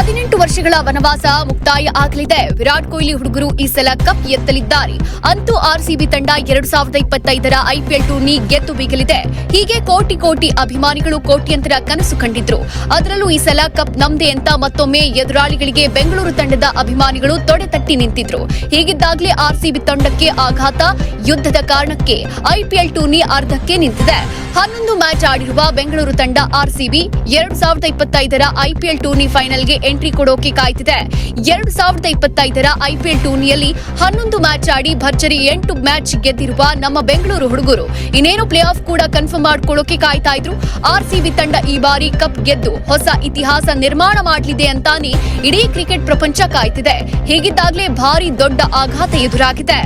18 ವರ್ಷಗಳ ವನವಾಸ ಮುಕ್ತಾಯ ಆಗಲಿದೆ. ವಿರಾಟ್ ಕೊಹ್ಲಿ ಹುಡುಗರು ಈ ಸಲ ಕಪ್ ಎತ್ತಲಿದ್ದಾರೆ. ಅಂತೂ ಆರ್ಸಿಬಿ ತಂಡ 2025ರ ಐಪಿಎಲ್ ಟೂರ್ನಿ ಗೆದ್ದು ಬೀಗಲಿದೆ. ಹೀಗೆ ಕೋಟಿ ಅಭಿಮಾನಿಗಳು ಕೋಟ್ಯಂತರ ಕನಸು ಕಂಡಿದ್ರು. ಅದರಲ್ಲೂ ಈ ಸಲ ಕಪ್ ನಮ್ದೇ ಅಂತ ಮತ್ತೊಮ್ಮೆ ಎದುರಾಳಿಗಳಿಗೆ ಬೆಂಗಳೂರು ತಂಡದ ಅಭಿಮಾನಿಗಳು ತೊಡೆ ತಟ್ಟಿ ನಿಂತಿದ್ರು. ಹೀಗಿದ್ದಾಗಲೇ ಆರ್ಸಿಬಿ ತಂಡಕ್ಕೆ ಆಘಾತ. ಯುದ್ಧದ ಕಾರಣಕ್ಕೆ ಐಪಿಎಲ್ ಟೂರ್ನಿ ಅರ್ಧಕ್ಕೆ ನಿಂತಿದೆ. 11 ಮ್ಯಾಚ್ ಆಡಿರುವ ಬೆಂಗಳೂರು ತಂಡ ಆರ್ಸಿಬಿ 2025ರ ಐಪಿಎಲ್ ಟೂರ್ನಿ ಫೈನಲ್ಗೆ ಎಂಟ್ರಿ ಕೊಡೋಕೆ ಕಾಯ್ತಿದೆ. 2025ರ ಐಪಿಎಲ್ ಟೂರ್ನಿಯಲ್ಲಿ 11 ಮ್ಯಾಚ್ ಆಡಿ ಭರ್ಜರಿ 8 ಮ್ಯಾಚ್ ಗೆದ್ದಿರುವ ನಮ್ಮ ಬೆಂಗಳೂರು ಹುಡುಗರು ಇನ್ನೇನು ಪ್ಲೇ ಆಫ್ ಕೂಡ ಕನ್ಫರ್ಮ್ ಮಾಡ್ಕೊಳ್ಳೋಕೆ ಕಾಯ್ತಾ ಇದ್ರು. ಆರ್ಸಿಬಿ ತಂಡ ಈ ಬಾರಿ ಕಪ್ ಗೆದ್ದು ಹೊಸ ಇತಿಹಾಸ ನಿರ್ಮಾಣ ಮಾಡಲಿದೆ ಅಂತಾನೆ ಇಡೀ ಕ್ರಿಕೆಟ್ ಪ್ರಪಂಚ ಕಾಯ್ತಿದೆ. ಹೀಗಿದ್ದಾಗಲೇ ಭಾರಿ ದೊಡ್ಡ ಆಘಾತ ಎದುರಾಗಿದೆ.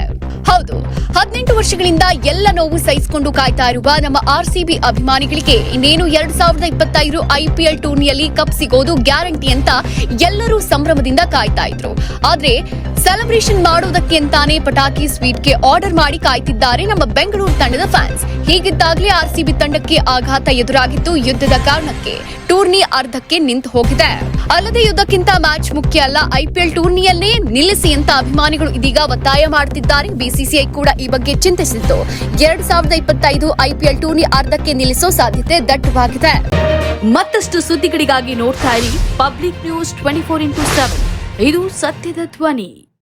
ಹೌದು, 18 ವರ್ಷಗಳಿಂದ ಎಲ್ಲ ನೋವು ಸಹಿಸಿಕೊಂಡು ಕಾಯ್ತಾ ಇರುವ ನಮ್ಮ ಆರ್ಸಿಬಿ ಅಭಿಮಾನಿಗಳಿಗೆ ಇನ್ನೇನು 2025 ಐಪಿಎಲ್ ಟೂರ್ನಿಯಲ್ಲಿ ಕಪ್ ಸಿಗೋದು ಗ್ಯಾರಂಟಿ ಅಂತ ಎಲ್ಲರೂ ಸಂಭ್ರಮದಿಂದ ಕಾಯ್ತಾ ಇದ್ರು. ಆದ್ರೆ ಸೆಲೆಬ್ರೇಷನ್ ಮಾಡೋದಕ್ಕೆ ಅಂತಾನೆ ಪಟಾಕಿ ಸ್ವೀಟ್ಗೆ ಆರ್ಡರ್ ಮಾಡಿ ಕಾಯ್ತಿದ್ದಾರೆ ನಮ್ಮ ಬೆಂಗಳೂರು ತಂಡದ ಫ್ಯಾನ್ಸ್. ಹೀಗಿದ್ದಾಗಲೇ ಆರ್ಸಿಬಿ ತಂಡಕ್ಕೆ ಆಘಾತ ಎದುರಾಗಿದ್ದು ಯುದ್ಧದ ಕಾರಣಕ್ಕೆ ಟೂರ್ನಿ ಅರ್ಧಕ್ಕೆ ನಿಂತು ಹೋಗಿದೆ. ಅಲ್ಲದೆ ಯುದ್ಧಕ್ಕಿಂತ ಮ್ಯಾಚ್ ಮುಖ್ಯ ಅಲ್ಲ, ಐಪಿಎಲ್ ಟೂರ್ನಿಯನ್ನೇ ನಿಲ್ಲಿಸಿ ಅಂತ ಅಭಿಮಾನಿಗಳು ಇದೀಗ ಒತ್ತಾಯ ಮಾಡುತ್ತಿದ್ದಾರೆ. ಬಿಸಿಸಿಐ ಕೂಡ ಈ ಬಗ್ಗೆ ಚಿಂತಿಸಿದ್ದು 2025 ಐಪಿಎಲ್ ಟೂರ್ನಿ ಅರ್ಧಕ್ಕೆ ನಿಲ್ಲಿಸೋ ಸಾಧ್ಯತೆ ದಟ್ಟವಾಗಿದೆ. ಮತ್ತಷ್ಟು ಸುದ್ದಿಗಳಿಗಾಗಿ ನೋಡ್ತಾ ಇರಿ ಪಬ್ಲಿಕ್ ನ್ಯೂಸ್ 24x7. ಇದು ಸತ್ಯದ ಧ್ವನಿ.